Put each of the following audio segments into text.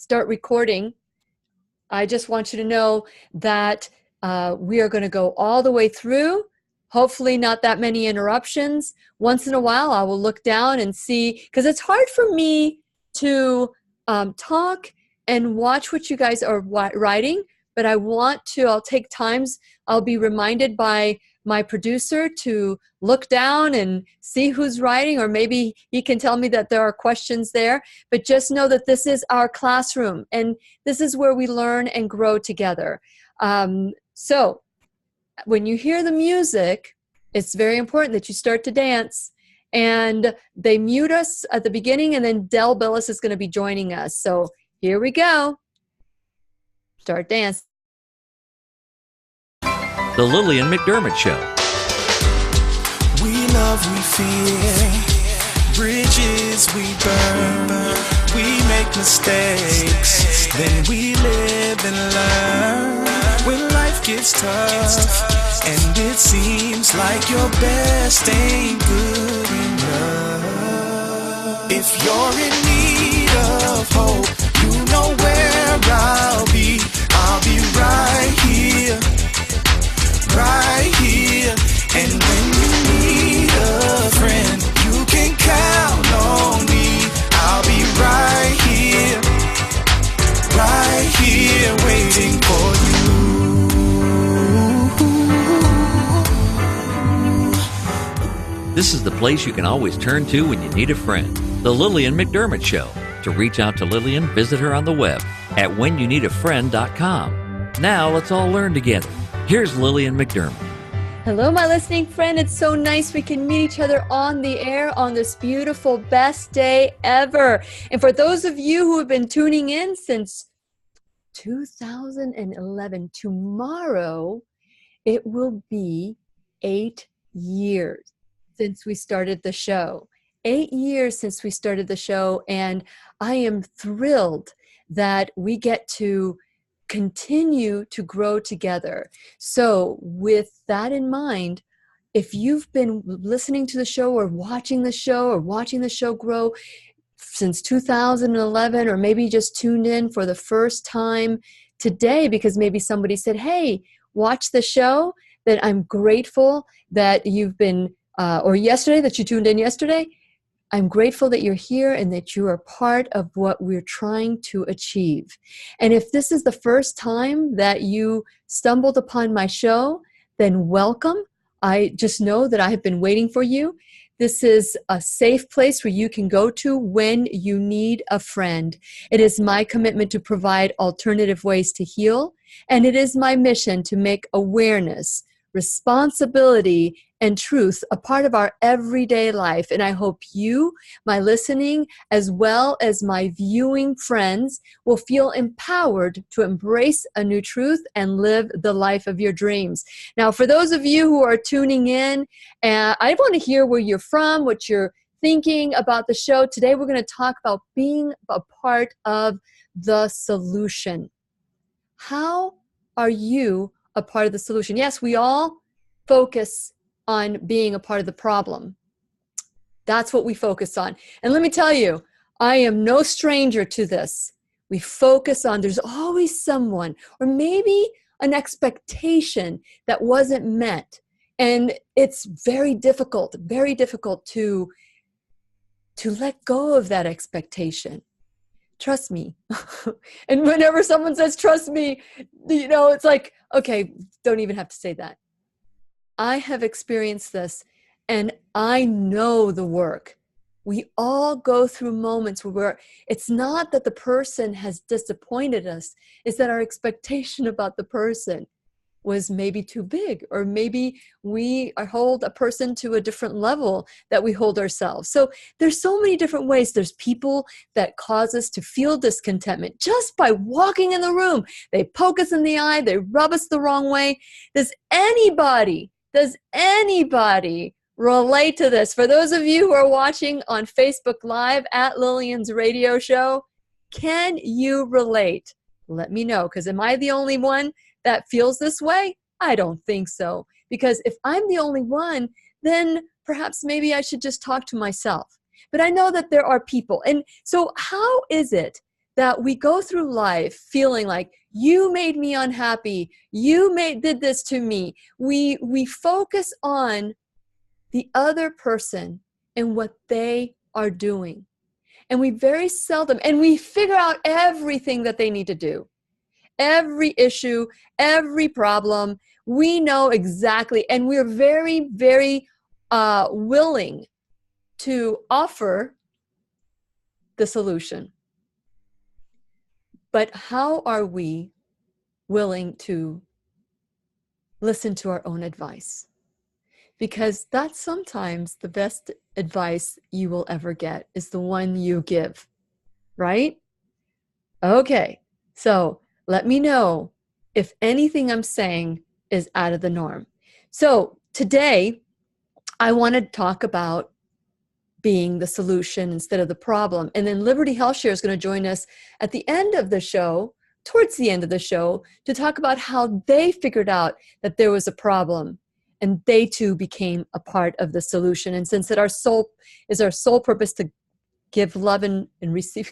start recording, I just want you to know that we are going to go all the way through. Hopefully not that many interruptions. Once in a while, I will look down and see, because it's hard for me to talk and watch what you guys are writing, but I'll take times, I'll be reminded by my producer to look down and see who's writing, or maybe he can tell me that there are questions there. But just know that this is our classroom, and this is where we learn and grow together. So when you hear the music, it's very important that you start to dance. And they mute us at the beginning, and then Bellis is going to be joining us. So here we go. Start dancing. The Lillian McDermott Show. We love, we fear, bridges we burn, we make mistakes, then we live and learn. When life gets tough, and it seems like your best ain't good enough. If you're in need of hope, you know where I'll be right here. Right here, and when you need a friend, you can count on me. I'll be right here, waiting for This is the place you can always turn to when you need a friend. The Lillian McDermott Show. To reach out to Lillian, visit her on the web at whenyouneedafriend.com. Now let's all learn together. Here's Lillian McDermott. Hello, my listening friend. It's so nice we can meet each other on the air on this beautiful, best day ever. And for those of you who have been tuning in since 2011, tomorrow, it will be 8 years since we started the show. 8 years since we started the show, and I am thrilled that we get to continue to grow together. So with that in mind, if you've been listening to the show or watching the show grow since 2011, or maybe just tuned in for the first time today because maybe somebody said, hey, watch the show, then I'm grateful that you've been, or yesterday that you tuned in yesterday. I'm grateful that you're here and that you are part of what we're trying to achieve. And if this is the first time that you stumbled upon my show, then welcome. I just know that I have been waiting for you. This is a safe place where you can go to when you need a friend. It is my commitment to provide alternative ways to heal, and it is my mission to make awareness, responsibility, and truth a part of our everyday life. And I hope you, my listening, as well as my viewing friends, will feel empowered to embrace a new truth and live the life of your dreams. Now, for those of you who are tuning in, I want to hear where you're from, what you're thinking about the show. Today, we're going to talk about being a part of the solution. How are you a part of the solution? Yes, we all focus on being a part of the problem. That's what we focus on. And let me tell you, I am no stranger to this. We focus on, there's always someone, or maybe an expectation that wasn't met. And it's very difficult to let go of that expectation. Trust me. And whenever someone says, trust me, it's like, okay, don't even have to say that. I have experienced this, and I know the work. We all go through moments where it's not that the person has disappointed us, it's that our expectation about the person was maybe too big, or maybe we hold a person to a different level that we hold ourselves. So there's so many different ways. There's people that cause us to feel discontentment just by walking in the room. They poke us in the eye, they rub us the wrong way. Does anybody relate to this? For those of you who are watching on Facebook Live at Lillian's radio show, can you relate? Let me know, because am I the only one that feels this way? I don't think so. Because if I'm the only one, then perhaps maybe I should just talk to myself. But I know that there are people. And so how is it that we go through life feeling like, you made me unhappy, did this to me. We focus on the other person and what they are doing. And we very seldom, and we figure out everything that they need to do. Every issue, every problem, we know exactly, and we're very, very willing to offer the solution. But how are we willing to listen to our own advice? Because that's sometimes the best advice you will ever get, is the one you give, right? Okay, so let me know if anything I'm saying is out of the norm. So today, I want to talk about being the solution instead of the problem. And then Liberty HealthShare is going to join us at the end of the show, towards the end of the show, to talk about how they figured out that there was a problem and they too became a part of the solution. And since our sole purpose to give love and receive.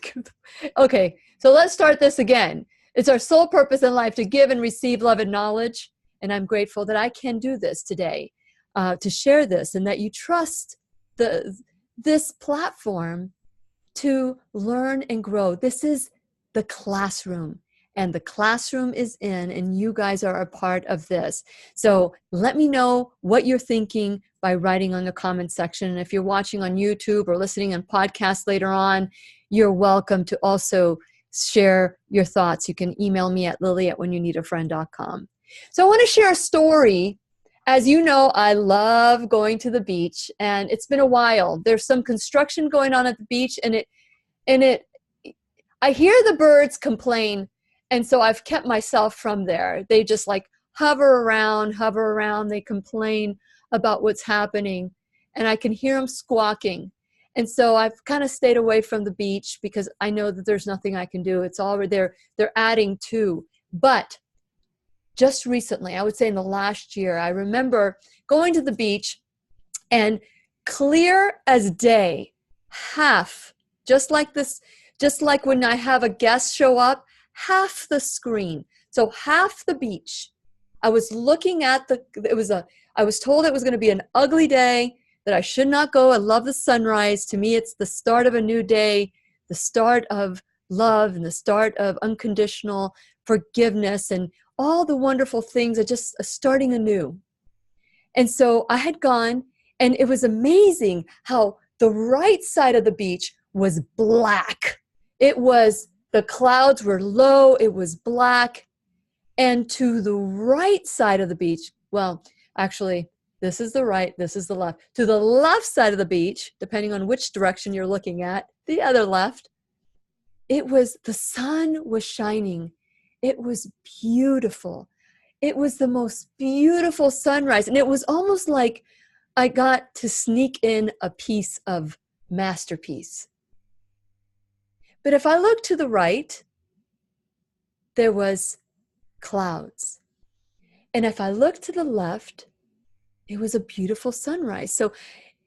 Okay, so let's start this again. It's our sole purpose in life to give and receive love and knowledge. And I'm grateful that I can do this today, to share this, and that you trust this platform to learn and grow. This is the classroom, and the classroom is in, and you guys are a part of this. So let me know what you're thinking by writing on the comment section. And if you're watching on YouTube or listening on podcast later on, you're welcome to also share your thoughts. You can email me at lily@whenyouneedafriend.com. So I want to share a story. As you know, I love going to the beach, and it's been a while. There's some construction going on at the beach, and I hear the birds complain, and so I've kept myself from there. They just like hover around, they complain about what's happening, and I can hear them squawking. And so I've kind of stayed away from the beach because I know that there's nothing I can do. It's already there. They're adding to. But just recently, I would say in the last year, I remember going to the beach, and clear as day, just like when I have a guest show up, half the screen, so half the beach, I was looking at I was told it was going to be an ugly day, that I should not go. I love the sunrise. To me, it's the start of a new day, the start of love, and the start of unconditional forgiveness, and all the wonderful things are just starting anew. And so I had gone, and it was amazing how the right side of the beach was black. The clouds were low, it was black. And to the right side of the beach, well, actually, this is the right, this is the left. To the left side of the beach, depending on which direction you're looking at, the other left, the sun was shining. It was beautiful. It was the most beautiful sunrise. And it was almost like I got to sneak in a piece of masterpiece. But if I looked to the right, there was clouds. And if I looked to the left, it was a beautiful sunrise. So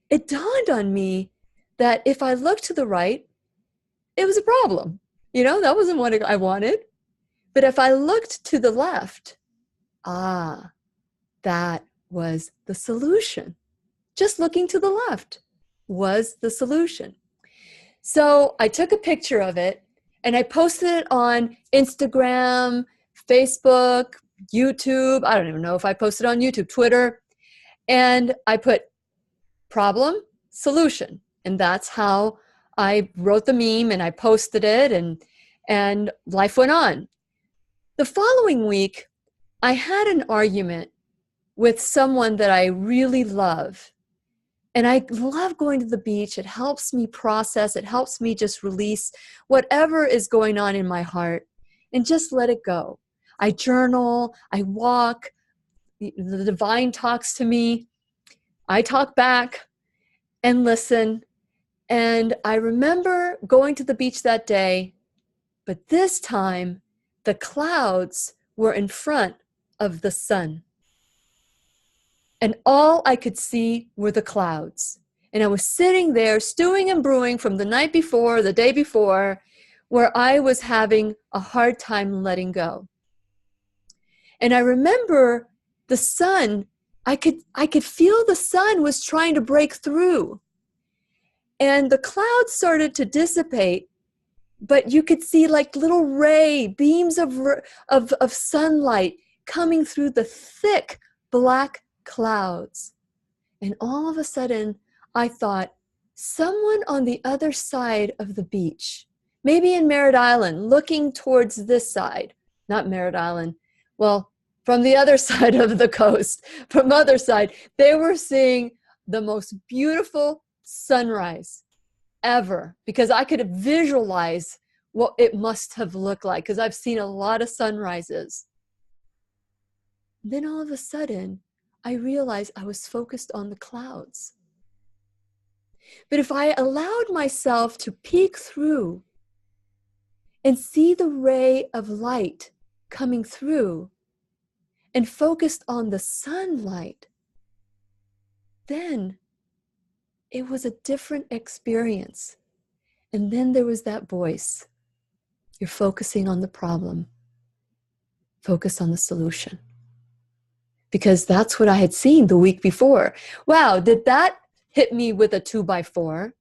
it dawned on me that if I looked to the right, it was a problem. That wasn't what I wanted. But if I looked to the left, that was the solution. Just looking to the left was the solution. So I took a picture of it, and I posted it on Instagram, Facebook, YouTube. I don't even know if I posted on YouTube, Twitter. And I put problem, solution. And that's how I wrote the meme, and I posted it, and life went on. The following week, I had an argument with someone that I really love. And I love going to the beach. It helps me process. It helps me just release whatever is going on in my heart and just let it go. I journal, I walk, the divine talks to me. I talk back and listen. And I remember going to the beach that day, but this time the clouds were in front of the sun. And all I could see were the clouds. And I was sitting there stewing and brewing from the night before, the day before, where I was having a hard time letting go. And I remember the sun, I could feel the sun was trying to break through. And the clouds started to dissipate, but you could see like little beams of sunlight coming through the thick black clouds. And all of a sudden, I thought, someone on the other side of the beach, maybe in Merritt Island, looking towards this side, not Merritt Island, well, from the other side of the coast, from the other side, they were seeing the most beautiful sunrise ever, because I could visualize what it must have looked like, because I've seen a lot of sunrises. Then all of a sudden, I realized I was focused on the clouds. But if I allowed myself to peek through and see the ray of light coming through and focused on the sunlight, then it was a different experience. And then there was that voice. You're focusing on the problem. Focus on the solution. Because that's what I had seen the week before. Wow, did that hit me with a 2x4?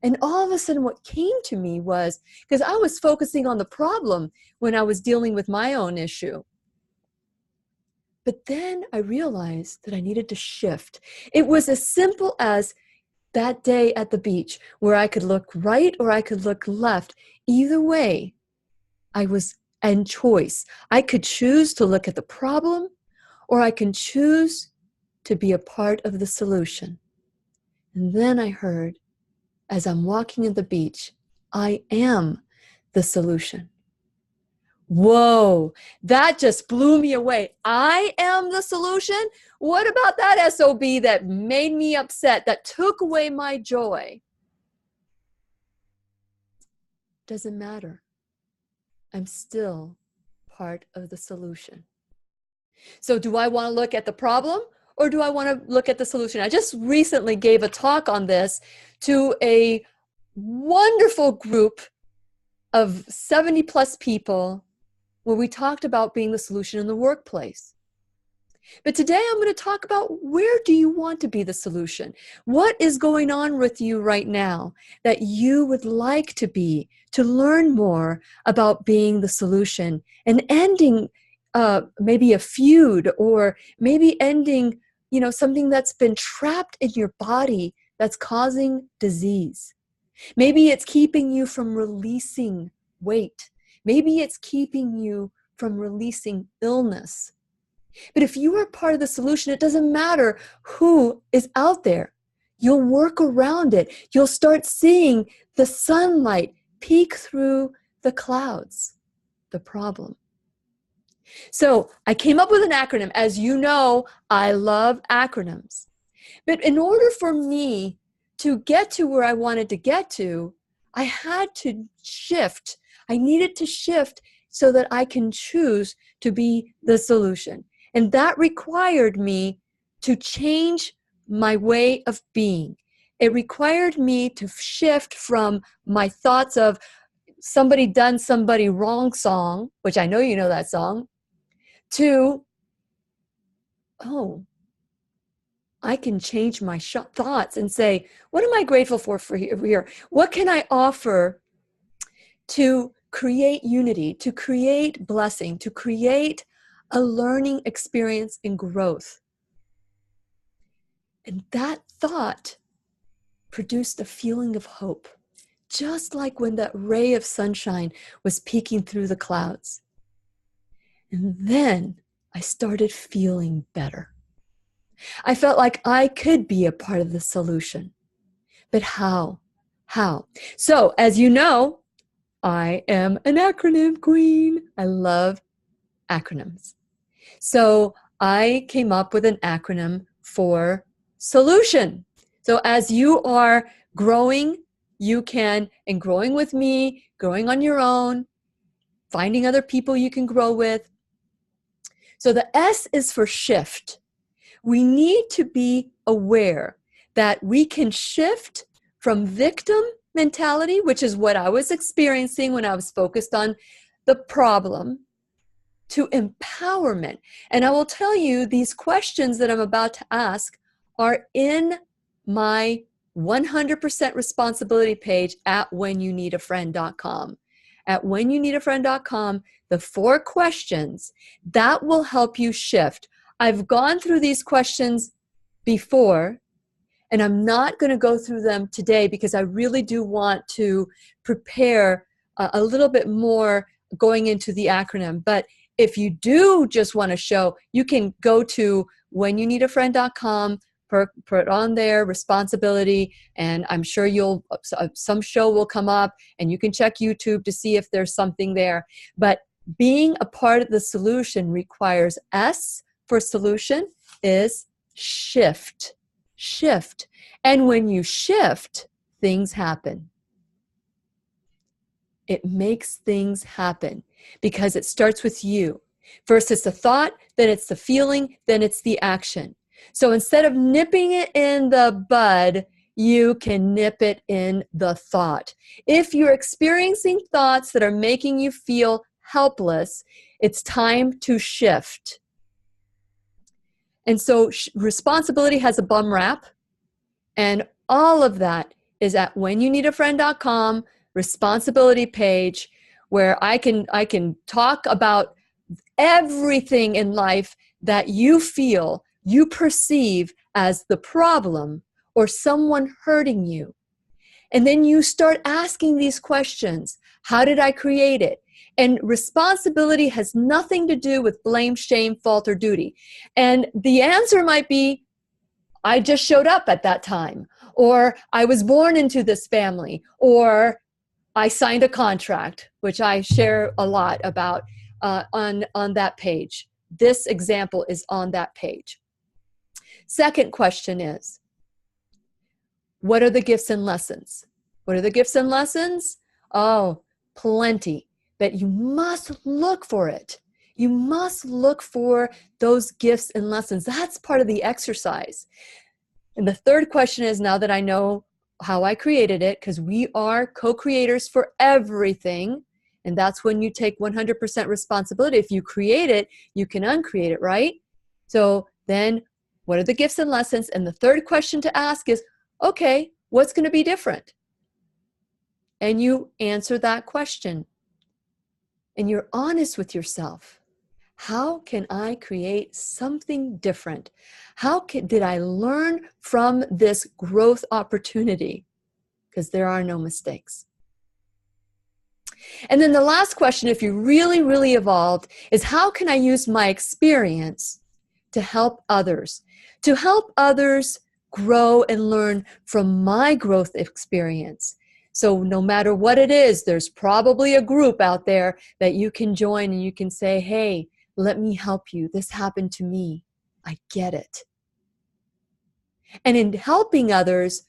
And all of a sudden what came to me was, because I was focusing on the problem when I was dealing with my own issue. But then I realized that I needed to shift. It was as simple as that day at the beach where I could look right or I could look left. Either way, I was in choice. I could choose to look at the problem, or I can choose to be a part of the solution. And then I heard, as I'm walking at the beach, I am the solution. Whoa, that just blew me away. I am the solution? What about that SOB that made me upset, that took away my joy? Doesn't matter. I'm still part of the solution. So do I want to look at the problem, or do I want to look at the solution? I just recently gave a talk on this to a wonderful group of 70 plus people, where we talked about being the solution in the workplace. But today I'm going to talk about, where do you want to be the solution? What is going on with you right now that you would like to be, to learn more about being the solution and ending maybe a feud, or maybe ending, something that's been trapped in your body that's causing disease. Maybe it's keeping you from releasing weight. Maybe it's keeping you from releasing illness. But if you are part of the solution, it doesn't matter who is out there. You'll work around it. You'll start seeing the sunlight peek through the clouds, the problem. So I came up with an acronym. As you know, I love acronyms. But in order for me to get to where I wanted to get to, I had to shift. I needed to shift so that I can choose to be the solution. And that required me to change my way of being. It required me to shift from my thoughts of somebody done somebody wrong song, which I know you know that song, to, I can change my thoughts and say, what am I grateful for here? What can I offer to create unity, to create blessing, to create a learning experience and growth? And that thought produced a feeling of hope, just like when that ray of sunshine was peeking through the clouds. And then I started feeling better. I felt like I could be a part of the solution. But how? How? So, as you know, I am an acronym queen. I love acronyms. So I came up with an acronym for solution. So as you are growing, you can, and growing with me, growing on your own, finding other people you can grow with. So the S is for shift. We need to be aware that we can shift from victim mentality, which is what I was experiencing when I was focused on the problem, to empowerment. And I will tell you, these questions that I'm about to ask are in my 100% responsibility page at whenyouneedafriend.com. At whenyouneedafriend.com, the 4 questions that will help you shift. I've gone through these questions before, and I'm not going to go through them today because I really do want to prepare a little bit more going into the acronym. But if you do just want to show, you can go to whenyouneedafriend.com, put on there responsibility, and I'm sure some show will come up, and you can check YouTube to see if there's something there. But being a part of the solution requires S for solution is shift. Shift. And when you shift, things happen. It makes things happen because it starts with you. First it's the thought, then it's the feeling, then it's the action. So instead of nipping it in the bud, you can nip it in the thought. If you're experiencing thoughts that are making you feel helpless, it's time to shift. And so responsibility has a bum rap, and all of that is at whenyouneedafriend.com responsibility page, where I can talk about everything in life that you feel, you perceive as the problem or someone hurting you. And then you start asking these questions. How did I create it? And responsibility has nothing to do with blame, shame, fault, or duty. And the answer might be, I just showed up at that time, or I was born into this family, or I signed a contract, which I share a lot about on that page. This example is on that page. Second question is, what are the gifts and lessons? What are the gifts and lessons? Oh, plenty. But you must look for it. You must look for those gifts and lessons. That's part of the exercise. And the third question is, now that I know how I created it, because we are co-creators for everything, and that's when you take 100% responsibility. If you create it, you can uncreate it, right? So then what are the gifts and lessons? And the third question to ask is, okay, what's going to be different? And you answer that question. And you're honest with yourself. How can I create something different? Did I learn from this growth opportunity? Because there are no mistakes. And then the last question, if you really, really evolved, is how can I use my experience to help others? To help others grow and learn from my growth experience. So no matter what it is, there's probably a group out there that you can join and you can say, hey, let me help you. This happened to me. I get it. And in helping others,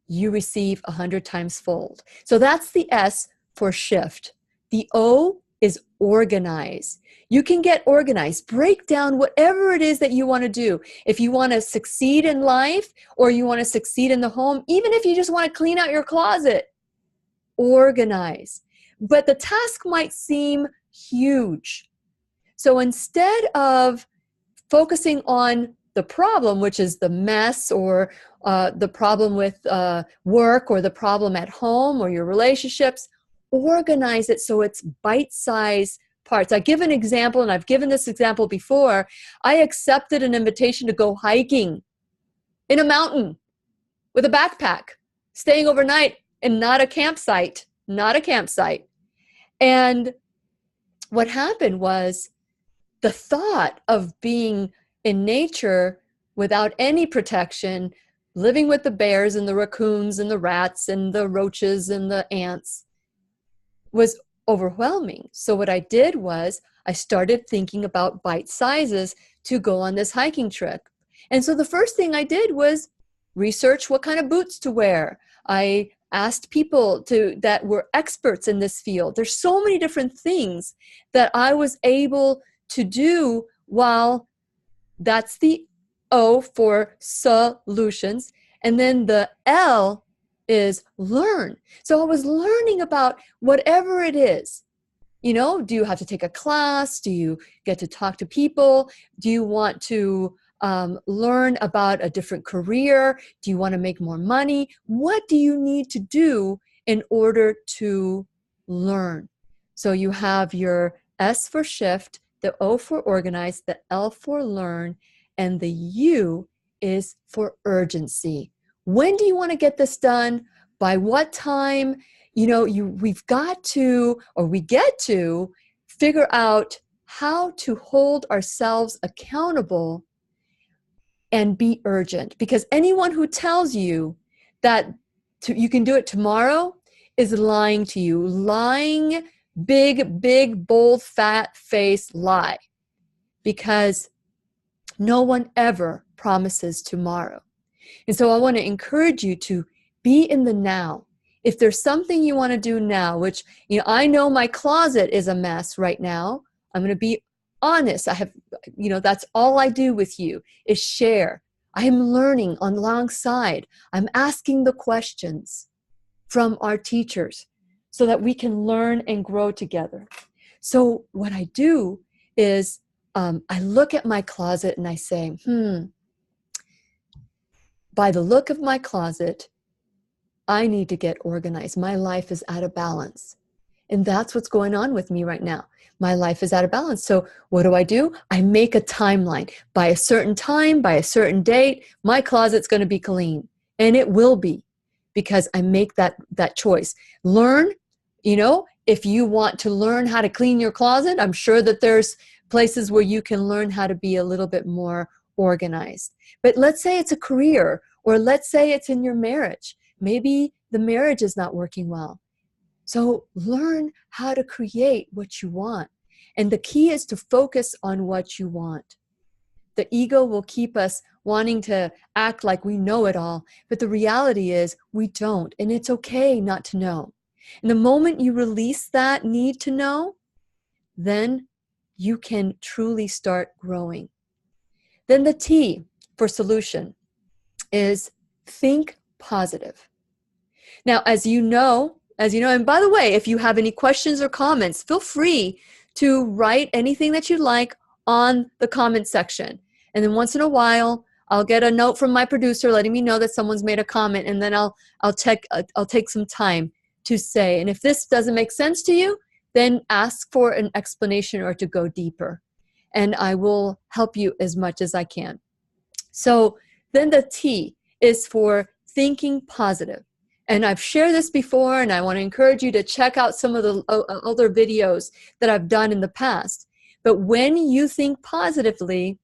you receive 100 times fold. So that's the S for shift. The O is organize. You can get organized. Break down whatever it is that you want to do. If you want to succeed in life, or you want to succeed in the home, even if you just want to clean out your closet, organize. But the task might seem huge. So instead of focusing on the problem, which is the mess, or the problem with work, or the problem at home, or your relationships, organize it so it's bite-sized parts. I give an example, and I've given this example before. I accepted an invitation to go hiking in a mountain with a backpack, staying overnight in not a campsite. And what happened was, the thought of being in nature without any protection, living with the bears and the raccoons and the rats and the roaches and the ants, was overwhelming. So what I did was I started thinking about bite sizes to go on this hiking trip. And so the first thing I did was research what kind of boots to wear. I asked people that were experts in this field. There's so many different things that I was able to do, while that's the O for solutions. And then the L is learn. So I was learning about whatever it is. You know, do you have to take a class? Do you get to talk to people? Do you want to learn about a different career? Do you want to make more money? What do you need to do in order to learn? So you have your S for shift, the O for organize, the L for learn, and the U is for urgency. When do you want to get this done? By what time? You know, we've got to, or we get to, figure out how to hold ourselves accountable and be urgent. Because anyone who tells you that you can do it tomorrow is lying to you. Lying, big, bold, fat-faced lie. Because no one ever promises tomorrow. And so I want to encourage you to be in the now. If there's something you want to do now, which, you know, I know my closet is a mess right now. I'm going to be honest. I have, you know, that's all I do with you is share. I am learning alongside. I'm asking the questions from our teachers so that we can learn and grow together. So what I do is I look at my closet and I say, by the look of my closet, I need to get organized. My life is out of balance. And that's what's going on with me right now. My life is out of balance. So what do? I make a timeline. By a certain time, by a certain date, my closet's going to be clean. And it will be, because I make that choice. Learn, you know, if you want to learn how to clean your closet, I'm sure that there's places where you can learn how to be a little bit more organized. But let's say it's a career, or let's say it's in your marriage. Maybe the marriage is not working well. So learn how to create what you want. And the key is to focus on what you want. The ego will keep us wanting to act like we know it all, but the reality is we don't, and it's okay not to know. And the moment you release that need to know, then you can truly start growing. Then the T for solution is think positive. Now, as you know, and by the way, if you have any questions or comments, feel free to write anything that you'd like on the comment section. And then once in a while, I'll get a note from my producer letting me know that someone's made a comment, and then I'll take some time to say. And if this doesn't make sense to you, then ask for an explanation or to go deeper. And I will help you as much as I can. So then the T is for thinking positive. And I've shared this before, and I want to encourage you to check out some of the other videos that I've done in the past. But when you think positively,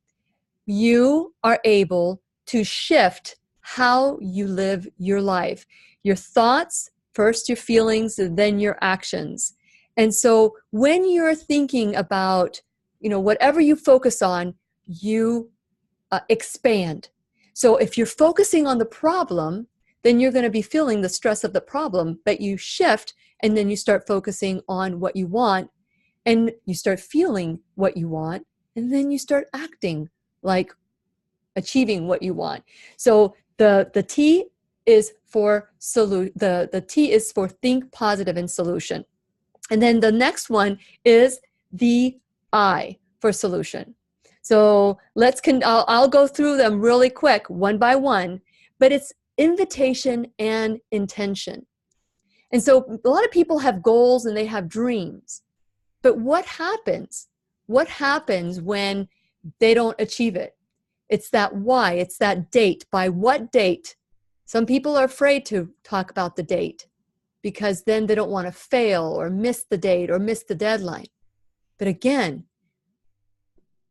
you are able to shift how you live your life. Your thoughts, first your feelings, and then your actions. And so when you're thinking about, you know, whatever you focus on, you expand. So if you're focusing on the problem, then you're going to be feeling the stress of the problem, but you shift and then you start focusing on what you want, and you start feeling what you want, and then you start acting like achieving what you want. So the T is for the T is for think positive and solution. And then the next one is the I for solution. So I'll go through them really quick, one by one, but it's invitation and intention. And so a lot of people have goals and they have dreams, but what happens? What happens when they don't achieve it? It's that why, it's that date. By what date? Some people are afraid to talk about the date because then they don't want to fail or miss the date or miss the deadline. But again,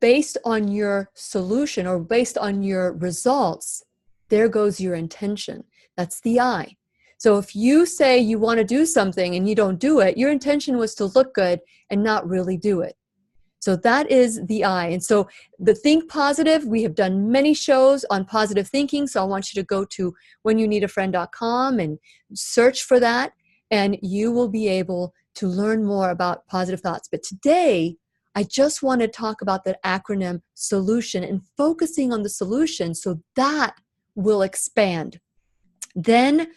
based on your solution or based on your results, there goes your intention. That's the I. So if you say you want to do something and you don't do it, your intention was to look good and not really do it. So that is the I. And so the Think Positive, we have done many shows on positive thinking. So I want you to go to whenyouneedafriend.com and search for that, and you will be able to learn more about positive thoughts. But today, I just want to talk about that acronym solution and focusing on the solution so that will expand. Then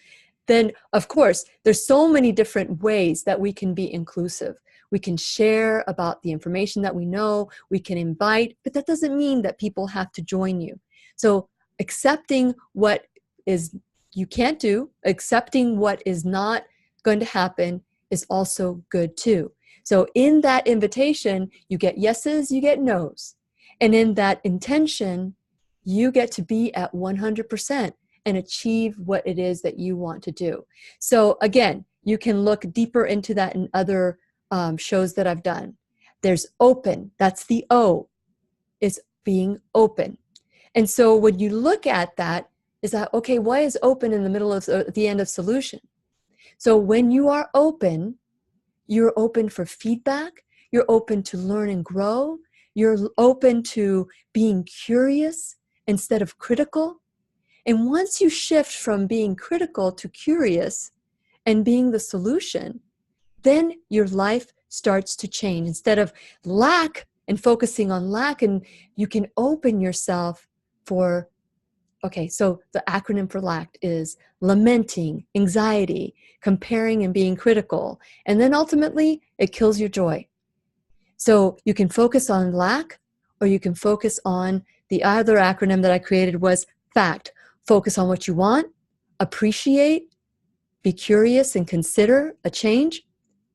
then of course, there's so many different ways that we can be inclusive. We can share about the information that we know, we can invite, but that doesn't mean that people have to join you. So accepting what is you can't do, accepting what is not going to happen is also good too. So in that invitation, you get yeses, you get nos. And in that intention, you get to be at 100% and achieve what it is that you want to do. So again, you can look deeper into that in other shows that I've done. There's open, that's the O, is being open. And so when you look at that, is that, okay, why is open in the middle of the end of solution? So when you are open, you're open for feedback, you're open to learn and grow, you're open to being curious instead of critical. And once you shift from being critical to curious and being the solution, then your life starts to change. Instead of lack and focusing on lack, and you can open yourself for, okay, so the acronym for lack is lamenting, anxiety, comparing and being critical. And then ultimately, it kills your joy. So you can focus on lack, or you can focus on the other acronym that I created was FACT. Focus on what you want, appreciate, be curious and consider a change,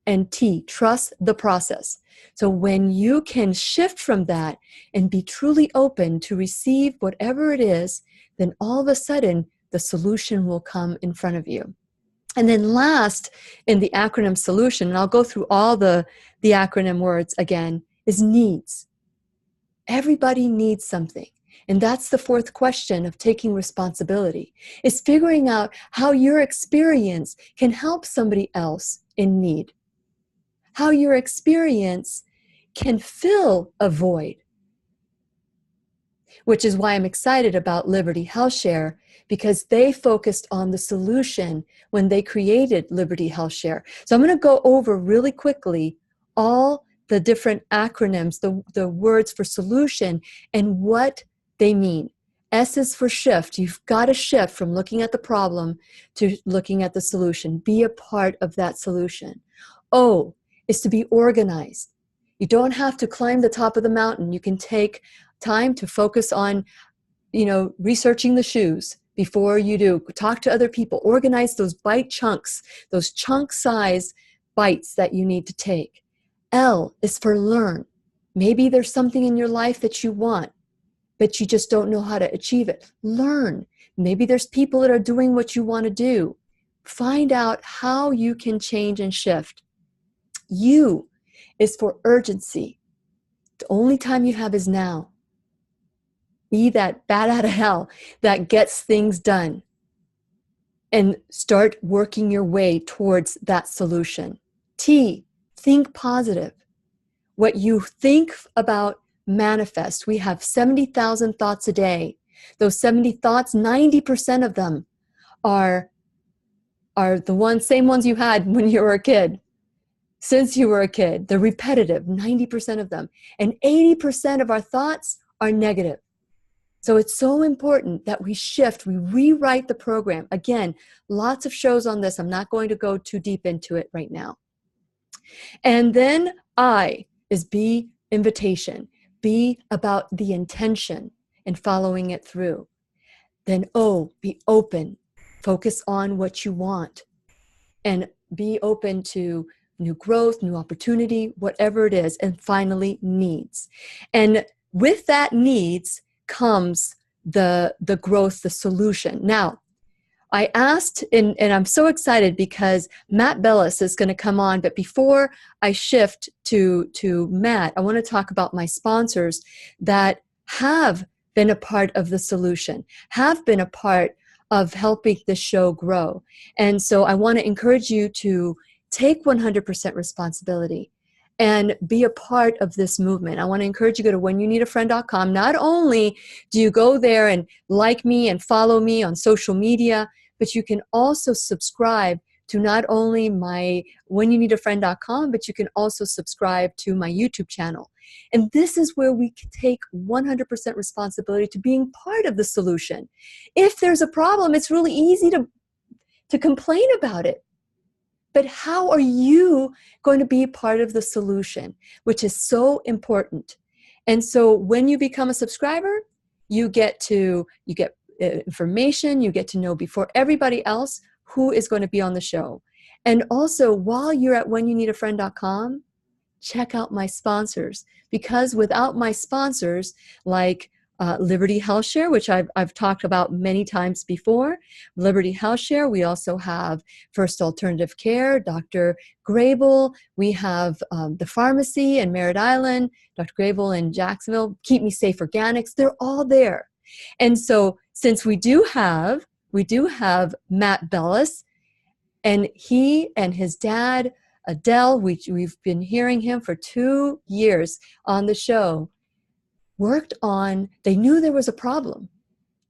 and T, trust the process. So when you can shift from that and be truly open to receive whatever it is, then all of a sudden the solution will come in front of you. And then last in the acronym solution, and I'll go through all the acronym words again, is needs. Everybody needs something. And that's the fourth question of taking responsibility, is figuring out how your experience can help somebody else in need. How your experience can fill a void. Which is why I'm excited about Liberty HealthShare, because they focused on the solution when they created Liberty HealthShare. So I'm going to go over really quickly all the different acronyms, the words for solution and what they mean. S is for shift. You've got to shift from looking at the problem to looking at the solution. Be a part of that solution. O is to be organized. You don't have to climb the top of the mountain. You can take time to focus on, researching the shoes before you do. Talk to other people. Organize those bite chunks, those chunk-sized bites that you need to take. L is for learn. Maybe there's something in your life that you want, but you just don't know how to achieve it. Learn. Maybe there's people that are doing what you want to do. Find out how you can change and shift. U is for urgency. The only time you have is now. Be that bat out of hell that gets things done and start working your way towards that solution. T, think positive. What you think about manifest. We have 70,000 thoughts a day. Those 70 thoughts, 90% of them are the same ones you had when you were a kid. Since you were a kid, they're repetitive, 90% of them. And 80% of our thoughts are negative. So it's so important that we shift, we rewrite the program. Again, lots of shows on this. I'm not going to go too deep into it right now. And then I is be invitation. Be about the intention and following it through. Then O, be open. Focus on what you want. And be open to new growth, new opportunity, whatever it is. And finally, needs. And with that needs comes the growth, the solution. Now, I asked, and I'm so excited because Matt Bellis is going to come on, but before I shift to Matt, I want to talk about my sponsors that have been a part of the solution, have been a part of helping the show grow. And so I want to encourage you to take 100% responsibility and be a part of this movement. I want to encourage you to go to whenyounneedafriend.com. Not only do you go there and like me and follow me on social media, but you can also subscribe to not only my whenyounneedafriend.com, but you can also subscribe to my YouTube channel. And this is where we can take 100% responsibility to being part of the solution. If there's a problem, it's really easy to to complain about it. But how are you going to be part of the solution, which is so important? And so when you become a subscriber, you get information, you get to know before everybody else who is going to be on the show. And also, while you're at whenyouneedafriend.com, check out my sponsors, because without my sponsors, like Liberty HealthShare, which I've talked about many times before. Liberty HealthShare. We also have First Alternative Care, Dr. Grable. We have the pharmacy in Merritt Island, Dr. Grable in Jacksonville, Keep Me Safe Organics. They're all there. And so since we do have Matt Bellis, and he and his dad, Adele, we've been hearing him for 2 years on the show, worked on, they knew there was a problem.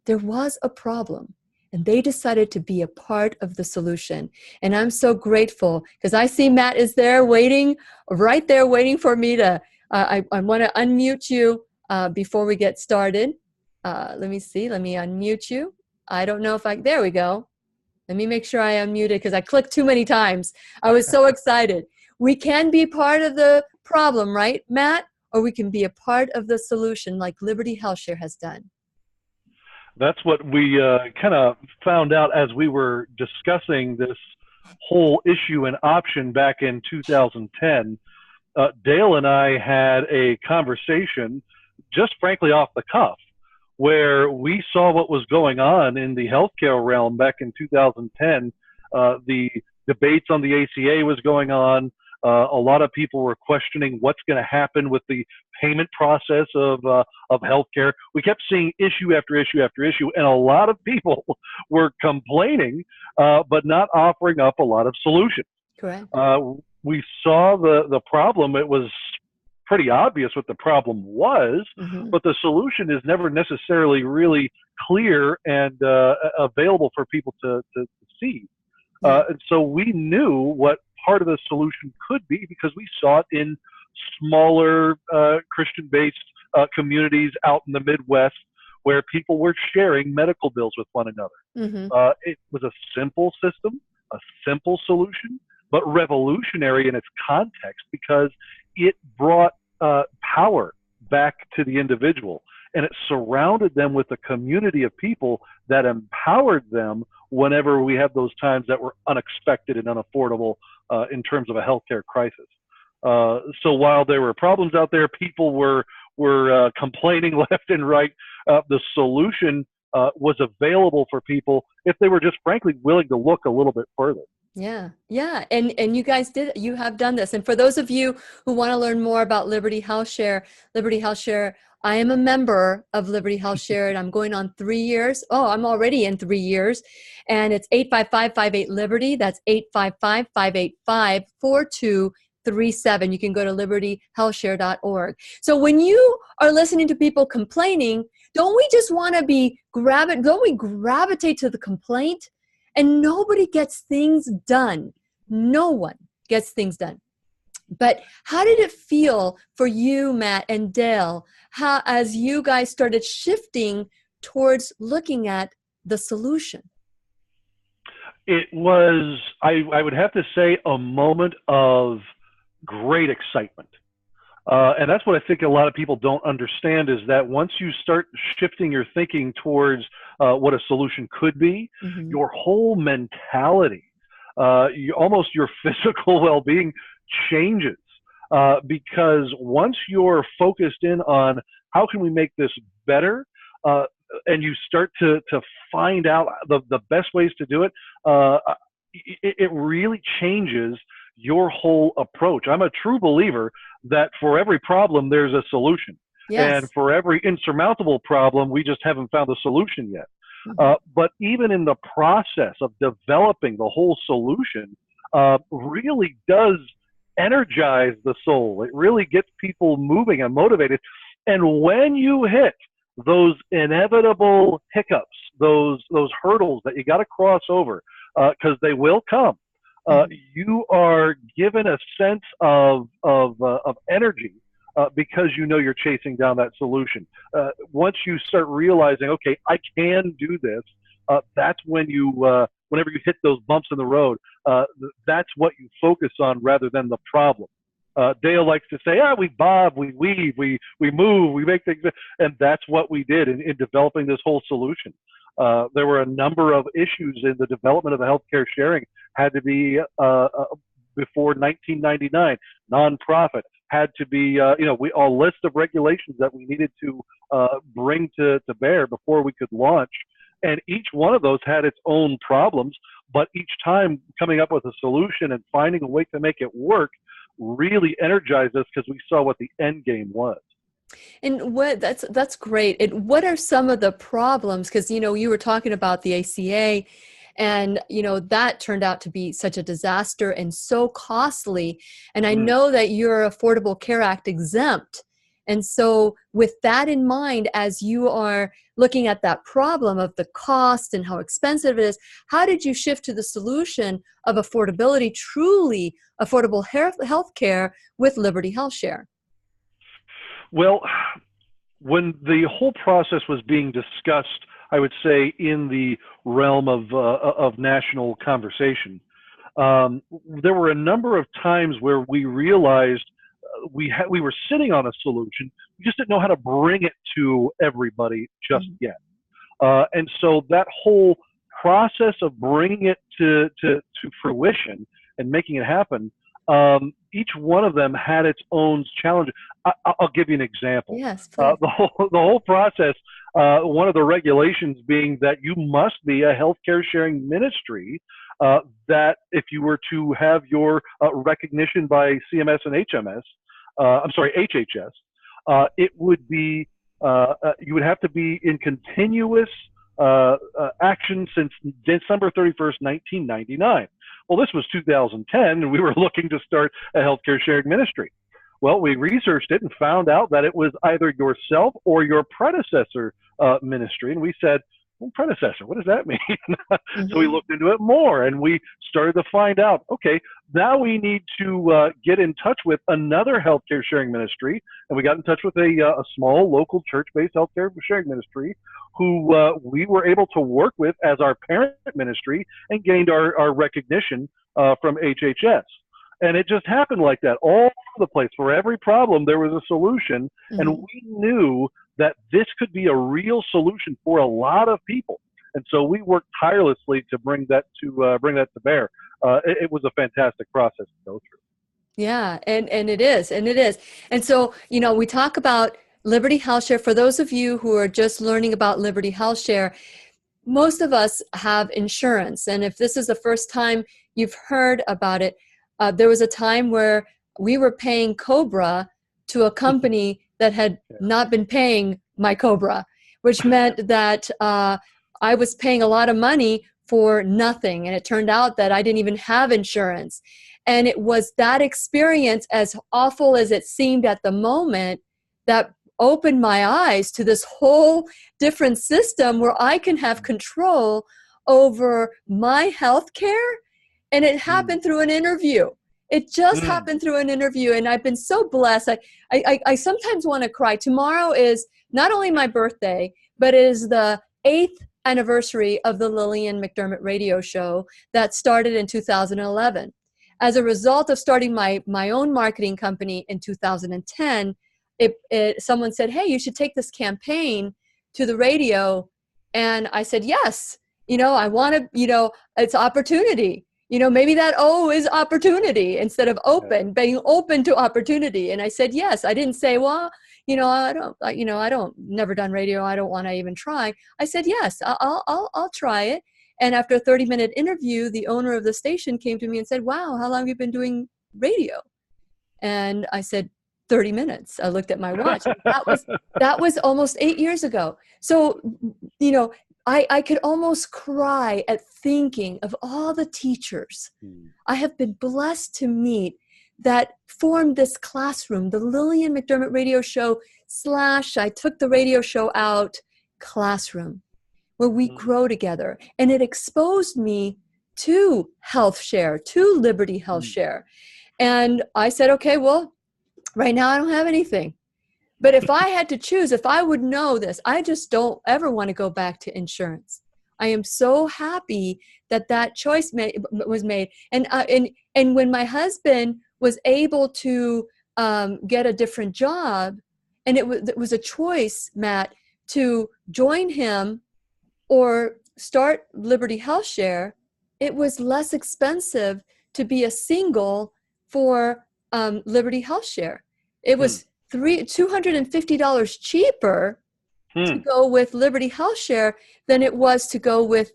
There was a problem. And they decided to be a part of the solution. And I'm so grateful because I see Matt is there waiting, right there waiting for me to, I want to unmute you before we get started. Let me see, let me unmute you. I don't know if there we go. Let me make sure I unmuted because I clicked too many times. I was so excited. We can be part of the problem, right, Matt? Or we can be a part of the solution like Liberty HealthShare has done. That's what we kind of found out as we were discussing this whole issue and option back in 2010. Dale and I had a conversation, just frankly off the cuff, where we saw what was going on in the healthcare realm back in 2010. The debates on the ACA was going on. A lot of people were questioning what's going to happen with the payment process of healthcare. We kept seeing issue after issue after issue, and a lot of people were complaining, but not offering up a lot of solutions. Correct. We saw the problem. It was pretty obvious what the problem was, but the solution is never necessarily really clear and available for people to see. And so we knew what part of the solution could be because we saw it in smaller Christian-based communities out in the Midwest where people were sharing medical bills with one another. It was a simple system, a simple solution, but revolutionary in its context because it brought power back to the individual, and it surrounded them with a community of people that empowered them whenever we had those times that were unexpected and unaffordable in terms of a healthcare crisis. So while there were problems out there, people were complaining left and right. The solution was available for people if they were just frankly willing to look a little bit further. Yeah. And you guys you have done this. And for those of you who want to learn more about Liberty HealthShare, I am a member of Liberty HealthShare and I'm going on 3 years. Oh, I'm already in 3 years. And it's 855-58-LIBERTY. That's 855-585-4237. You can go to libertyhealthshare.org. So when you are listening to people complaining, don't we just want to don't we gravitate to the complaint? And nobody gets things done. No one gets things done. But how did it feel for you, Matt and Dale, as you guys started shifting towards looking at the solution? It was, I would have to say, a moment of great excitement. And that's what I think a lot of people don't understand is that once you start shifting your thinking towards what a solution could be, your whole mentality, almost your physical well-being changes. Because once you're focused in on how can we make this better, and you start to find out the best ways to do it, it really changes your whole approach. I'm a true believer that for every problem, there's a solution. Yes. And for every insurmountable problem, we just haven't found a solution yet. But even in the process of developing the whole solution, really does energize the soul. It really gets people moving and motivated. And when you hit those inevitable hiccups, those hurdles that you got to cross over, because they will come, you are given a sense of energy because you know you're chasing down that solution. Once you start realizing, okay, I can do this, that's when you whenever you hit those bumps in the road, that's what you focus on rather than the problem. Dale likes to say, we bob, we weave, we move, we make things, and that's what we did in developing this whole solution. There were a number of issues in the development of the healthcare sharing. Had to be before 1999, nonprofit, had to be a list of regulations that we needed to bring to bear before we could launch. And each one of those had its own problems, but each time coming up with a solution and finding a way to make it work really energized us because we saw what the end game was. And that's great. And what are some of the problems? Because, you were talking about the ACA, and, that turned out to be such a disaster and so costly. And I know that you're Affordable Care Act exempt. And so with that in mind, as you are looking at that problem of the cost and how expensive it is, how did you shift to the solution of affordability, truly affordable health care with Liberty HealthShare? Well, when the whole process was being discussed, I would say in the realm of national conversation, there were a number of times where we realized we were sitting on a solution. We just didn't know how to bring it to everybody just yet. And so that whole process of bringing it to fruition and making it happen, each one of them had its own challenge. I'll give you an example. Yes, the whole process, one of the regulations being that you must be a healthcare sharing ministry, that if you were to have your recognition by CMS and HHS, it would be, you would have to be in continuous action since December 31st, 1999. Well, this was 2010, and we were looking to start a healthcare sharing ministry. Well, we researched it and found out that it was either yourself or your predecessor ministry. And we said, well, predecessor, what does that mean? So we looked into it more, and we started to find out, okay, now we need to get in touch with another healthcare sharing ministry. And we got in touch with a small local church-based healthcare sharing ministry who we were able to work with as our parent ministry and gained our recognition from HHS. And it just happened like that all over the place. For every problem, there was a solution. And we knew that this could be a real solution for a lot of people. And so we worked tirelessly to bring that to bear. It was a fantastic process to go through. Yeah, and it is. And so, we talk about Liberty HealthShare. For those of you who are just learning about Liberty HealthShare, most of us have insurance. And if this is the first time you've heard about it, there was a time where we were paying Cobra to a company that had not been paying my Cobra, which meant that I was paying a lot of money for nothing. And it turned out that I didn't even have insurance. And it was that experience, as awful as it seemed at the moment, that opened my eyes to this whole different system where I can have control over my health care. And it happened through an interview. It just happened through an interview. And I've been so blessed. I sometimes want to cry. Tomorrow is not only my birthday, but it is the 8th anniversary of the Lillian McDermott radio show that started in 2011. As a result of starting my own marketing company in 2010, someone said, hey, you should take this campaign to the radio. And I said, yes, I want to, it's opportunity. Maybe that O is opportunity instead of open, being open to opportunity. And I said, yes. I didn't say, well, I don't, never done radio. I don't want to even try. I said, yes, I'll try it. And after a 30-minute interview, the owner of the station came to me and said, wow, how long have you been doing radio? And I said, 30 minutes. I looked at my watch. That was almost 8 years ago. So, I could almost cry at thinking of all the teachers I have been blessed to meet that formed this classroom, the Lillian McDermott radio show / I took the radio show out classroom, where we grow together. And it exposed me to HealthShare, to Liberty HealthShare. And I said, okay, well, right now I don't have anything. But if I had to choose, if I would know this, I just don't ever want to go back to insurance. I am so happy that that choice was made. And when my husband was able to get a different job, and it was a choice, Matt, to join him or start Liberty HealthShare, it was less expensive to be a single for Liberty HealthShare. It was $250 cheaper to go with Liberty HealthShare than it was to go with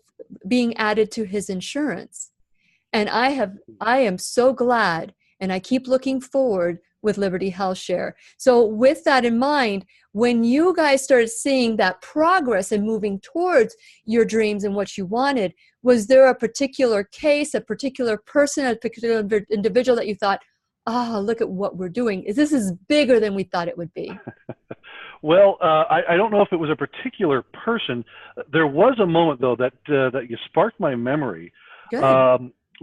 being added to his insurance. And I am so glad, and I keep looking forward with Liberty HealthShare. So with that in mind, when you guys started seeing that progress and moving towards your dreams and what you wanted, was there a particular case, a particular person, a particular individual that you thought, look at what we're doing. This is bigger than we thought it would be? Well, I don't know if it was a particular person. There was a moment, though, that you sparked my memory.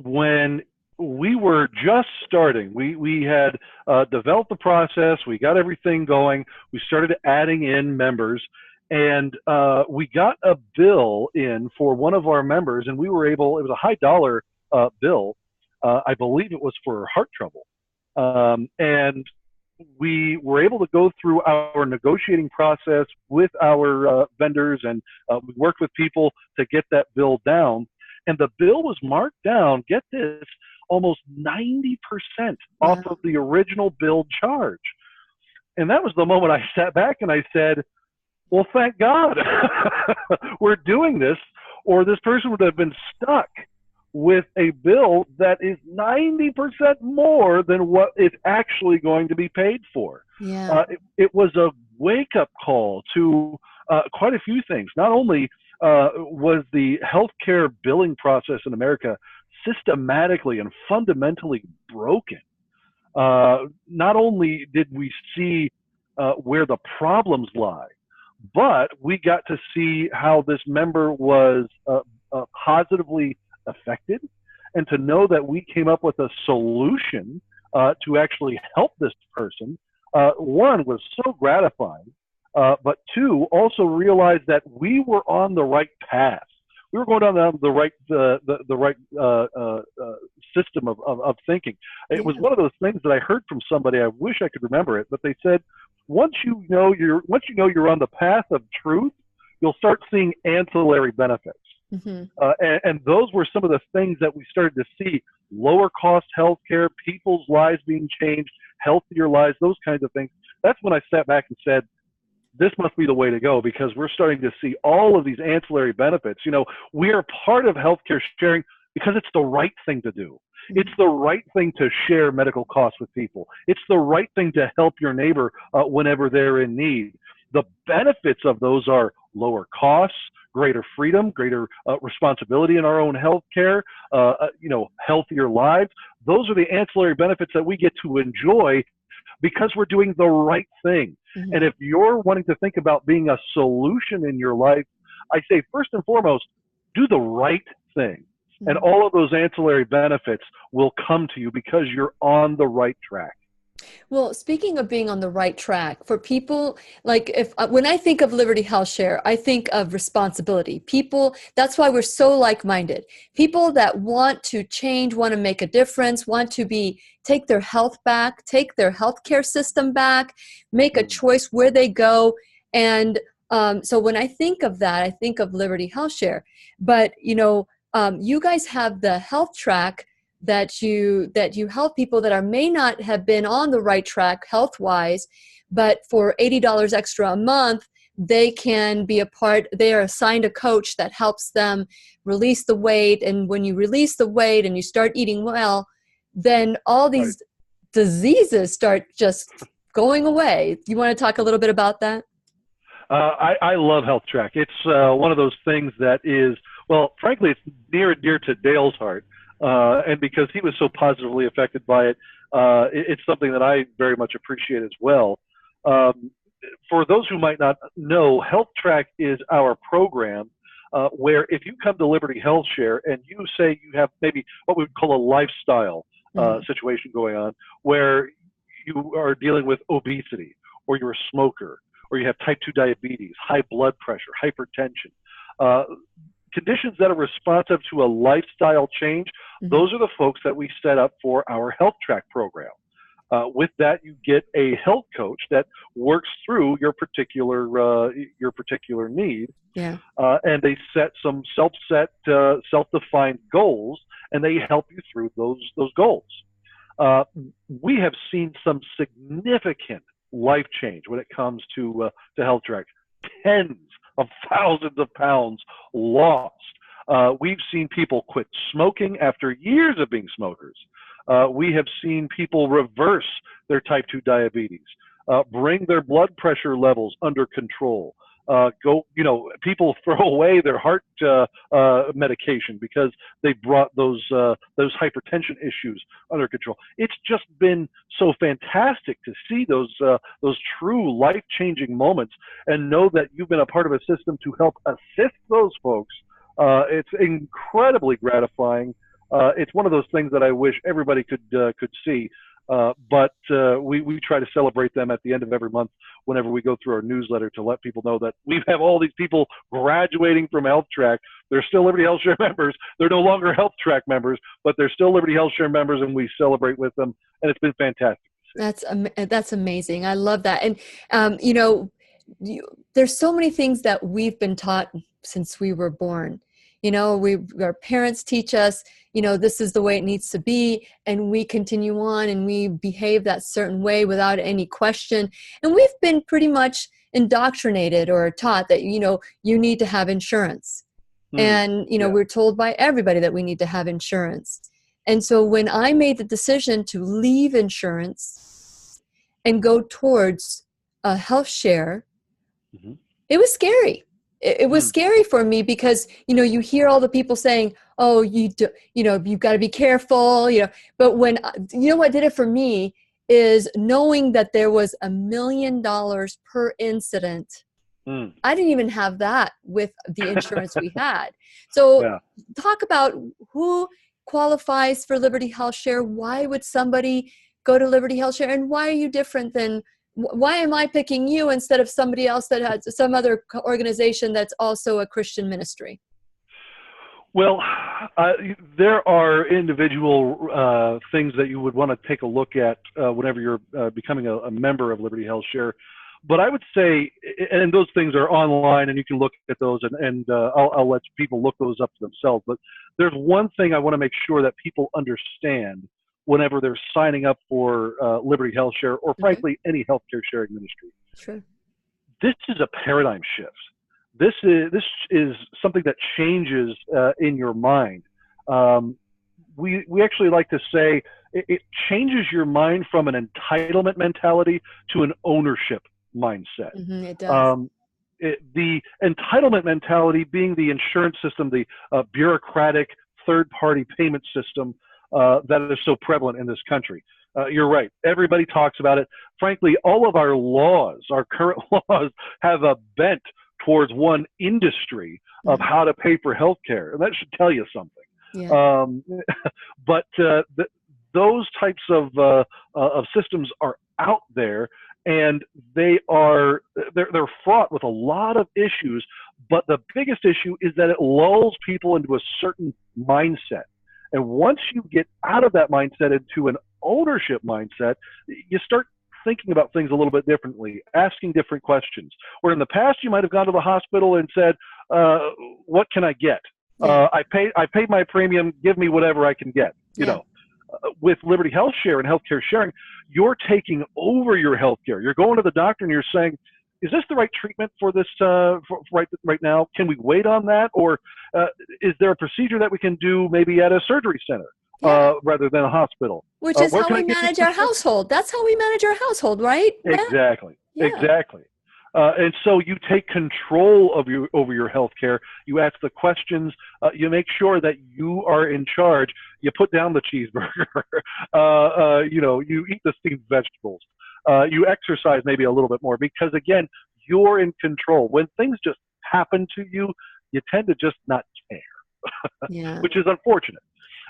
When we were just starting. We had developed the process. We got everything going. We started adding in members. And we got a bill in for one of our members, and we were able, it was a high dollar bill. I believe it was for heart trouble. And we were able to go through our negotiating process with our vendors, and we worked with people to get that bill down. And the bill was marked down, get this, almost 90% off of the original bill charge. And that was the moment I sat back and I said, well, thank God we're doing this, or this person would have been stuck with a bill that is 90% more than what it's actually going to be paid for. It was a wake-up call to quite a few things. Not only was the healthcare billing process in America systematically and fundamentally broken, not only did we see where the problems lie, but we got to see how this member was positively affected, and to know that we came up with a solution to actually help this person, one, was so gratifying, but two, also realized that we were on the right path. We were going down the right system of thinking. It was one of those things that I heard from somebody. I wish I could remember it, but they said, once you know you're on the path of truth, you'll start seeing ancillary benefits. And those were some of the things that we started to see: lower cost healthcare, people's lives being changed, healthier lives, those kinds of things. That's when I sat back and said, this must be the way to go, because we're starting to see all of these ancillary benefits. You know, we are part of healthcare sharing because it's the right thing to do. It's the right thing to share medical costs with people. It's the right thing to help your neighbor whenever they're in need. The benefits of those are lower costs, greater freedom, greater responsibility in our own healthcare, healthier lives. Those are the ancillary benefits that we get to enjoy because we're doing the right thing. And if you're wanting to think about being a solution in your life, I say first and foremost, do the right thing. And all of those ancillary benefits will come to you because you're on the right track. Well, speaking of being on the right track, for people, like when I think of Liberty HealthShare, I think of responsibility. People, that's why we're so like-minded. People that want to change, want to make a difference, want to take their health back, take their healthcare system back, make a choice where they go. And so when I think of that, I think of Liberty HealthShare. But, you guys have the health track that you help people that may not have been on the right track health-wise, but for $80 extra a month, they can be they are assigned a coach that helps them release the weight. And when you release the weight and you start eating well, then all these diseases start just going away. You want to talk a little bit about that? I love Health Track. It's one of those things that is, well, frankly, it's near and dear to Dale's heart. And because he was so positively affected by it, it's something that I very much appreciate as well. For those who might not know, Health Track is our program where if you come to Liberty HealthShare and you say you have maybe what we would call a lifestyle situation going on, where you are dealing with obesity, or you're a smoker, or you have type 2 diabetes, high blood pressure, hypertension, conditions that are responsive to a lifestyle change, those are the folks that we set up for our Health Track program. With that, you get a health coach that works through your particular need, and they set some self-defined goals, and they help you through those goals. We have seen some significant life change when it comes to Health Track. Tens of thousands of pounds lost. We've seen people quit smoking after years of being smokers. We have seen people reverse their type 2 diabetes, bring their blood pressure levels under control. People throw away their heart medication because they brought those hypertension issues under control. It's just been so fantastic to see those true life-changing moments and know that you've been a part of a system to help assist those folks. It's incredibly gratifying. It's one of those things that I wish everybody could see. But we try to celebrate them at the end of every month whenever we go through our newsletter to let people know that we have all these people graduating from Health Track. They're still Liberty HealthShare members. They're no longer Health Track members, but they're still Liberty HealthShare members, and we celebrate with them. And it's been fantastic. That's amazing. I love that. And, there's so many things that we've been taught since we were born. Our parents teach us, this is the way it needs to be, and we continue on and we behave that certain way without any question. And we've been pretty much indoctrinated or taught that, you need to have insurance. And, we're told by everybody that we need to have insurance. And so when I made the decision to leave insurance and go towards a health share, it was scary. It was scary for me because, you hear all the people saying, oh, you've got to be careful, but what did it for me is knowing that there was $1 million per incident. I didn't even have that with the insurance we had. So talk about who qualifies for Liberty HealthShare. Why would somebody go to Liberty HealthShare, and why are you different than why am I picking you instead of somebody else that has some other organization that's also a Christian ministry? Well, there are individual things that you would want to take a look at whenever you're becoming a member of Liberty HealthShare. But I would say, and those things are online, and you can look at those, and I'll let people look those up to themselves. But there's one thing I want to make sure that people understand whenever they're signing up for Liberty HealthShare or frankly any healthcare sharing ministry. Sure. This is a paradigm shift. This is something that changes in your mind. We actually like to say it changes your mind from an entitlement mentality to an ownership mindset. It does. The entitlement mentality being the insurance system, the bureaucratic third-party payment system that is so prevalent in this country. You're right. Everybody talks about it. Frankly, all of our laws, our current laws, have a bent towards one industry of how to pay for health care. And that should tell you something. Yeah. But those types of systems are out there, and they're fraught with a lot of issues. But the biggest issue is that it lulls people into a certain mindset. And once you get out of that mindset into an ownership mindset, you start thinking about things a little bit differently, asking different questions. Where in the past, you might have gone to the hospital and said, what can I get? I paid my premium, give me whatever I can get. You know, with Liberty HealthShare and healthcare sharing, you're taking over your healthcare. You're going to the doctor and you're saying, is this the right treatment for this right now? Can we wait on that? Or is there a procedure that we can do maybe at a surgery center rather than a hospispital? Which is how we manage our household. That's how we manage our household, right? Exactly. Yeah. Exactly. And so you take control of over your health care. You ask the questions. You make sure that you are in charge. You put down the cheeseburger. You eat the steamed vegetables. You exercise maybe a little bit more because, again, you're in control. When things just happen to you, you tend to just not care, which is unfortunate.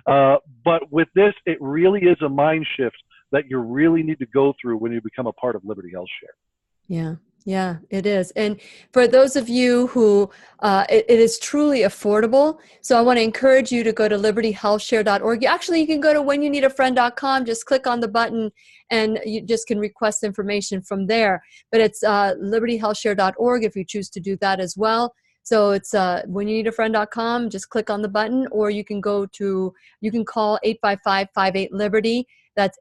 But with this, it really is a mind shift that you really need to go through when you become a part of Liberty HealthShare. Yeah. Yeah, it is. And for those of you who it is truly affordable, so I want to encourage you to go to libertyhealthshare.org. Actually, you can go to whenyounneedafriend.com, just click on the button and you just can request information from there. But it's libertyhealthshare.org if you choose to do that as well. So it's whenyounneedafriend.com, just click on the button, or you can call 855-58-LIBERTY. That's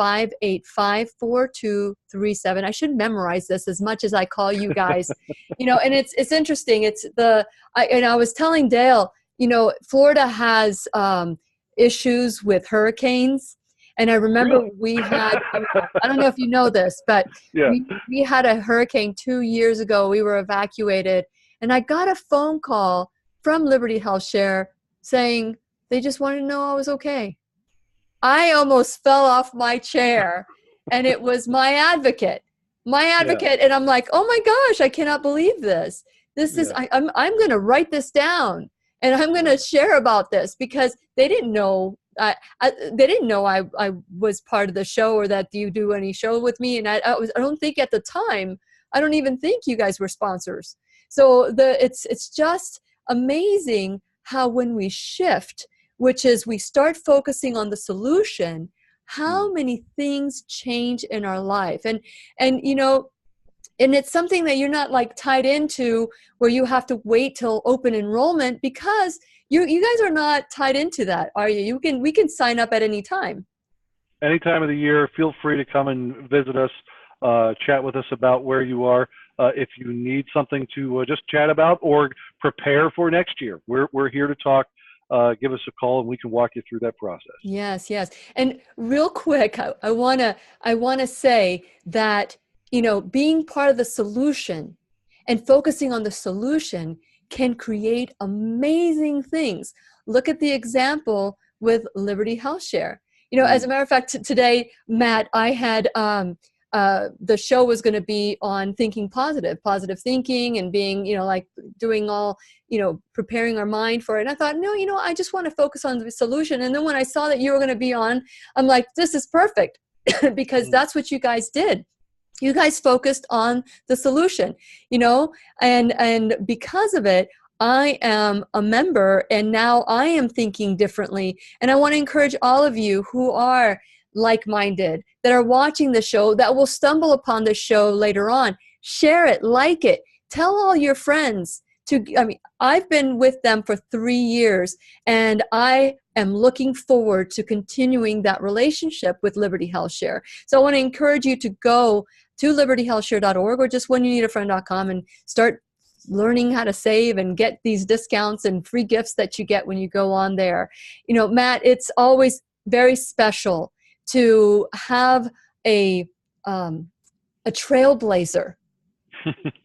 855-585-4237. I should memorize this as much as I call you guys. And it's interesting. I was telling Dale, Florida has issues with hurricanes. And I remember we had, I don't know if you know this, but Yeah. we had a hurricane 2 years ago. We were evacuated. And I got a phone call from Liberty HealthShare saying they just wanted to know I was okay. I almost fell off my chair, and it was my advocate. Yeah. And I'm like, oh my gosh, I cannot believe this. This is, I'm going to write this down, and I'm going to share about this, because they didn't know. They didn't know I was part of the show, or that you do any show with me. And I don't think at the time, I don't even think you guys were sponsors. So it's just amazing how when we shift, which is we start focusing on the solution, how many things change in our life. And it's something that you're not like tied into where you have to wait till open enrollment, because you guys are not tied into that, are you? We can sign up at any time. Any time of the year, feel free to come and visit us, chat with us about where you are. If you need something to just chat about or prepare for next year, we're here to talk. Give us a call and we can walk you through that process. Yes. And real quick, I wanna say that, being part of the solution and focusing on the solution can create amazing things. Look at the example with Liberty HealthShare. As a matter of fact, today, Matt, I had the show was going to be on thinking positive thinking, and being, like doing all, preparing our mind for it. And I thought, no, I just want to focus on the solution. And then when I saw that you were going to be on, I'm like, this is perfect because that's what you guys did. You guys focused on the solution, and because of it, I am a member, and now I am thinking differently. And I want to encourage all of you who are like-minded, that are watching the show, that will stumble upon the show later on. Share it, like it, tell all your friends. I've been with them for 3 years, and I am looking forward to continuing that relationship with Liberty HealthShare. So I want to encourage you to go to libertyhealthshare.org or just whenyounneedafriend.com and start learning how to save and get these discounts and free gifts that you get when you go on there. Matt, it's always very special to have a trailblazer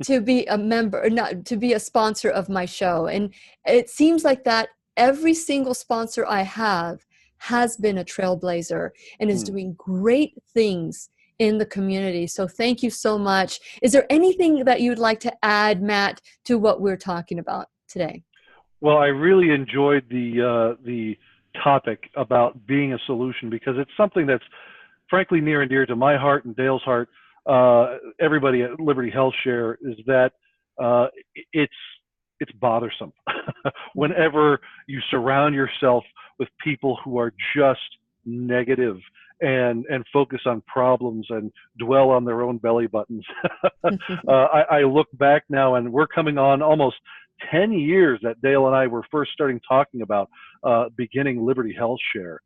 to be a member, not to be a sponsor of my show. And it seems like that every single sponsor I have has been a trailblazer and is doing great things in the community. So thank you so much. Is there anything that you'd like to add, Matt, to what we're talking about today? Well, I really enjoyed the topic about being a solution, because it's something that's frankly near and dear to my heart and Dale's heart. Everybody at Liberty HealthShare, is that it's bothersome whenever you surround yourself with people who are just negative and focus on problems and dwell on their own belly buttons. I look back now, and we're coming on almost 10 years that Dale and I were first starting talking about beginning Liberty HealthShare.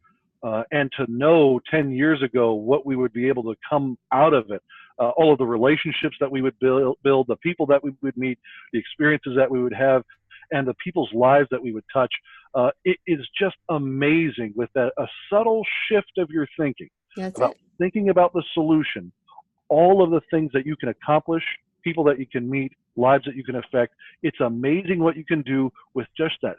And to know 10 years ago what we would be able to come out of it, all of the relationships that we would build, the people that we would meet, the experiences that we would have, and the people's lives that we would touch. It is just amazing with a subtle shift of your thinking. Thinking about the solution, all of the things that you can accomplish, people that you can meet, lives that you can affect. It's amazing what you can do with just that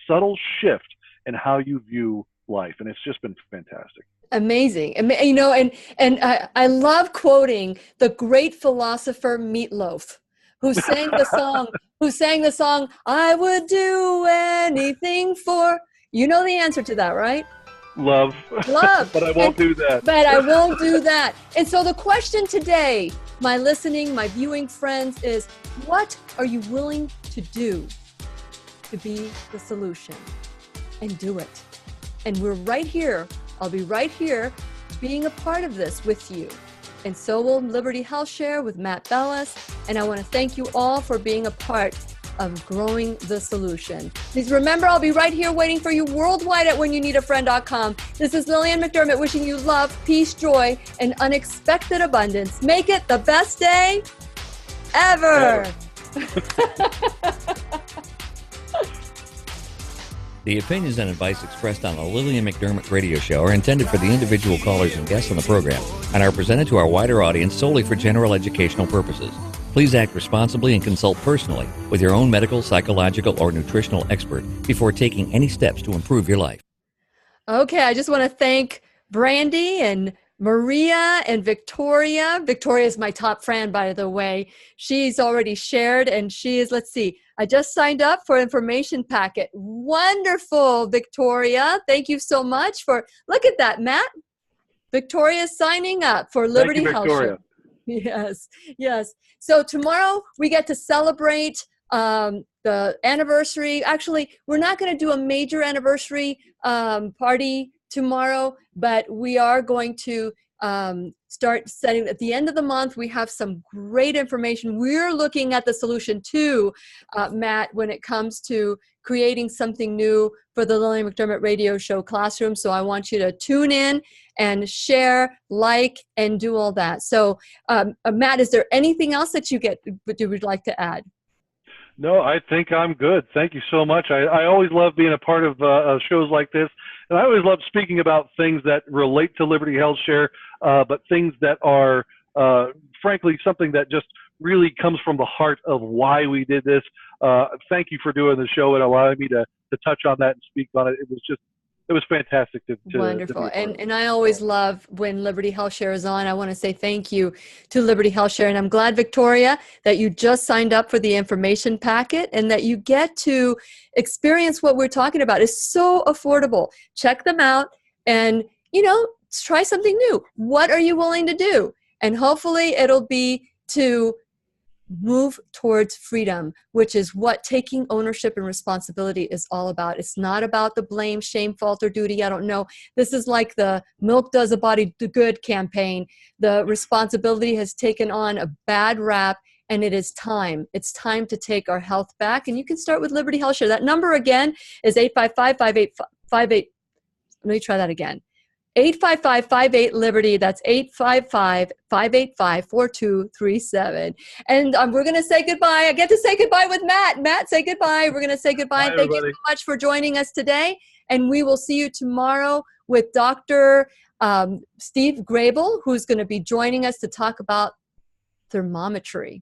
subtle shift in how you view life. And it's just been fantastic. Amazing. And I love quoting the great philosopher Meatloaf, who sang the song, I would do anything for, the answer to that, right? love. Love. But I won't do that. But I won't do that. And so the question today, my listening, my viewing friends, is what are you willing to do to be the solution? And do it. And we're right here. I'll be right here being a part of this with you. And so will Liberty HealthShare with Matt Bellis. And I want to thank you all for being a part of growing the solution. Please remember, I'll be right here waiting for you worldwide at whenyounneedafriend.com. This is Lillian McDermott wishing you love, peace, joy, and unexpected abundance. Make it the best day ever. The opinions and advice expressed on the Lillian McDermott radio show are intended for the individual callers and guests on the program and are presented to our wider audience solely for general educational purposes. Please act responsibly and consult personally with your own medical, psychological, or nutritional expert before taking any steps to improve your life. Okay, I just want to thank Brandy and Maria and Victoria. Victoria is my top friend, by the way. She's already shared, and she is, let's see, I just signed up for information packet. Wonderful, Victoria. Thank you so much for, look at that, Matt. Victoria's signing up for Liberty HealthShare. Yes, yes. So tomorrow we get to celebrate the anniversary. Actually, we're not going to do a major anniversary party tomorrow, but we are going to start setting at the end of the month. We have some great information. We're looking at the solution too, Matt, when it comes to creating something new for the Lillian McDermott radio show classroom. So I want you to tune in and share, like, and do all that. So Matt, is there anything else that you would like to add? No, I think I'm good. Thank you so much. I always love being a part of shows like this. And I always love speaking about things that relate to Liberty HealthShare, but things that are, frankly, something that just really comes from the heart of why we did this. Thank you for doing the show and allowing me to touch on that and speak on it. It was fantastic to wonderful. And I always love when Liberty HealthShare is on. I want to say thank you to Liberty HealthShare. And I'm glad, Victoria, that you just signed up for the information packet and that you get to experience what we're talking about. It's so affordable. Check them out and, try something new. What are you willing to do? And hopefully it'll be to move towards freedom, which is what taking ownership and responsibility is all about. It's not about the blame, shame, fault, or duty. I don't know. This is like the milk does a body good campaign. The responsibility has taken on a bad rap, and it is time. It's time to take our health back, and you can start with Liberty HealthShare. That number again is 855-5858. Let me try that again. 855-58-LIBERTY. That's 855-585-4237. And we're going to say goodbye. I get to say goodbye with Matt. Matt, say goodbye. We're going to say goodbye. Bye, Thank you so much for joining us today. And we will see you tomorrow with Dr. Steve Grable, who's going to be joining us to talk about thermometry.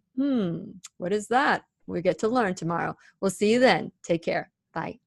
What is that? We get to learn tomorrow. We'll see you then. Take care. Bye.